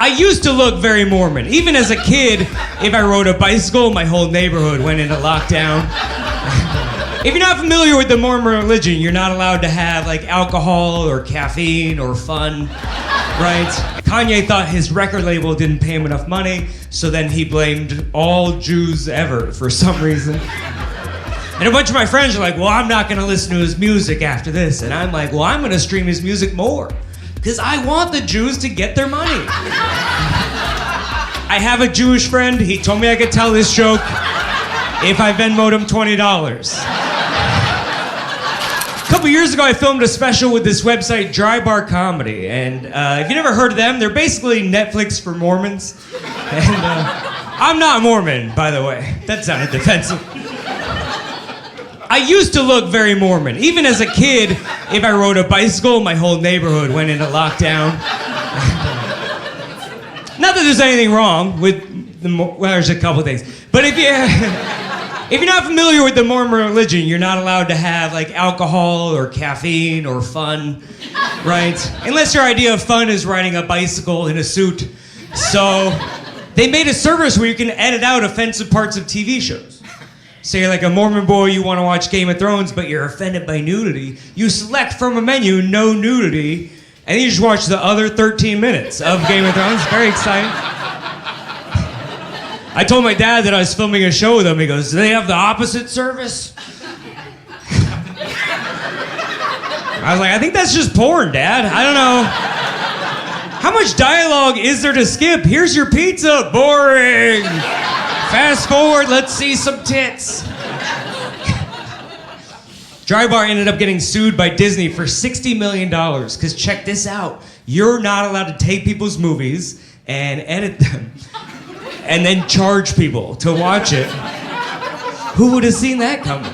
I used to look very Mormon. Even as a kid, if I rode a bicycle, my whole neighborhood went into lockdown. If you're not familiar with the Mormon religion, you're not allowed to have like alcohol or caffeine or fun, right? Kanye thought his record label didn't pay him enough money, so then he blamed all Jews ever for some reason. And a bunch of my friends are like, well, I'm not gonna listen to his music after this. And I'm like, well, I'm gonna stream his music more. Because I want the Jews to get their money. I have a Jewish friend. He told me I could tell this joke if I Venmoed him $20. A couple years ago, I filmed a special with this website, Dry Bar Comedy. And if you never heard of them, they're basically Netflix for Mormons. And I'm not Mormon, by the way. That sounded defensive. I used to look very Mormon. Even as a kid, if I rode a bicycle, my whole neighborhood went into lockdown. Not that there's anything wrong with well, there's a couple things. But if you're not familiar with the Mormon religion, you're not allowed to have like alcohol or caffeine or fun, right? Unless your idea of fun is riding a bicycle in a suit. So they made a service where you can edit out offensive parts of TV shows. So you're like a Mormon boy, you want to watch Game of Thrones, but you're offended by nudity. You select from a menu, no nudity, and you just watch the other 13 minutes of Game of Thrones. Very exciting. I told my dad that I was filming a show with him. He goes, do they have the opposite service? I was like, I think that's just porn, Dad. I don't know. How much dialogue is there to skip? Here's your pizza. Boring. Fast forward, let's see some tits. Dry Bar ended up getting sued by Disney for $60 million, because check this out. You're not allowed to take people's movies and edit them and then charge people to watch it. Who would have seen that coming?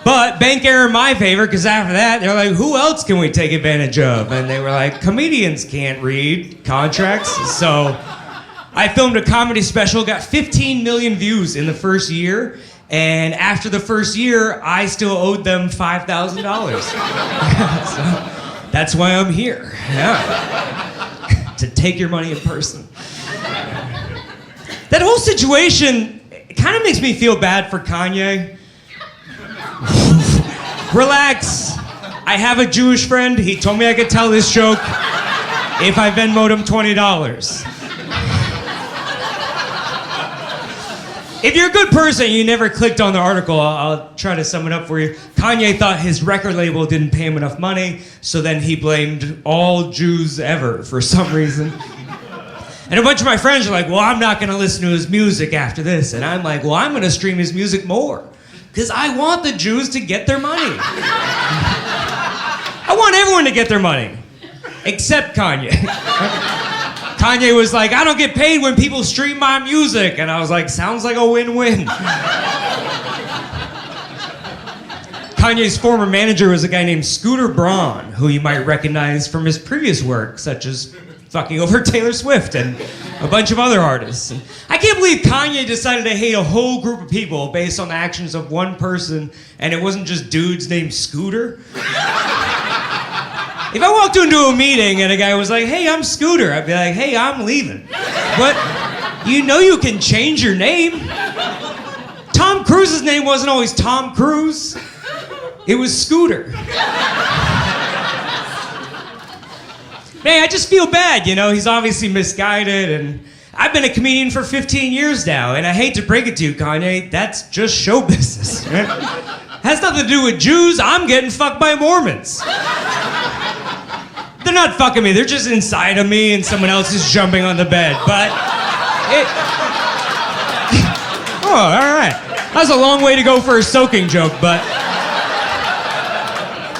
But bank error in my favor, because after that, they're like, who else can we take advantage of? And they were like, comedians can't read contracts, so I filmed a comedy special, got 15 million views in the first year, and after the first year, I still owed them $5,000. So that's why I'm here. Yeah. To take your money in person. That whole situation kind of makes me feel bad for Kanye. Relax. I have a Jewish friend. He told me I could tell this joke if I Venmoed him $20. If you're a good person, you never clicked on the article, I'll try to sum it up for you. Kanye thought his record label didn't pay him enough money, so then he blamed all Jews ever for some reason. And a bunch of my friends are like, well, I'm not gonna listen to his music after this. And I'm like, well, I'm gonna stream his music more. Because I want the Jews to get their money. I want everyone to get their money, except Kanye. Kanye was like, I don't get paid when people stream my music. And I was like, sounds like a win-win. Kanye's former manager was a guy named Scooter Braun, who you might recognize from his previous work, such as fucking over Taylor Swift and a bunch of other artists. And I can't believe Kanye decided to hate a whole group of people based on the actions of one person, and it wasn't just dudes named Scooter. If I walked into a meeting and a guy was like, hey, I'm Scooter, I'd be like, hey, I'm leaving. But you know you can change your name. Tom Cruise's name wasn't always Tom Cruise. It was Scooter. Hey, I just feel bad, you know, he's obviously misguided, and I've been a comedian for 15 years now, and I hate to break it to you, Kanye, that's just show business. Right? Has nothing to do with Jews, I'm getting fucked by Mormons. They're not fucking me, they're just inside of me and someone else is jumping on the bed, but oh, all right. That was a long way to go for a soaking joke, but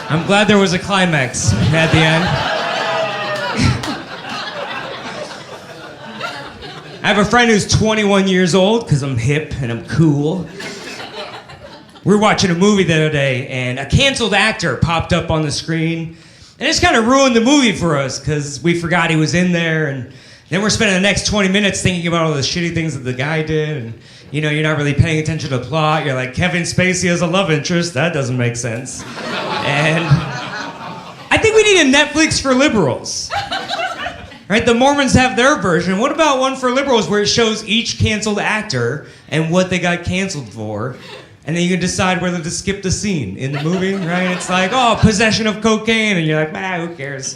I'm glad there was a climax at the end. I have a friend who's 21 years old, because I'm hip and I'm cool. We were watching a movie the other day, and a canceled actor popped up on the screen, and it's kind of ruined the movie for us, because we forgot he was in there, and then we're spending the next 20 minutes thinking about all the shitty things that the guy did, and you know, you're not really paying attention to the plot. You're like, Kevin Spacey has a love interest. That doesn't make sense. And I think we need a Netflix for liberals. Right? The Mormons have their version. What about one for liberals where it shows each canceled actor and what they got canceled for? And then you can decide whether to skip the scene in the movie, right? It's like, oh, possession of cocaine. And you're like, who cares?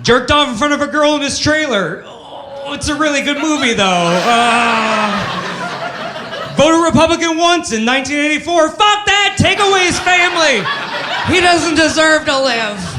Jerked off in front of a girl in his trailer. Oh, it's a really good movie, though. Voted Republican once in 1984. Fuck that! Take away his family! He doesn't deserve to live.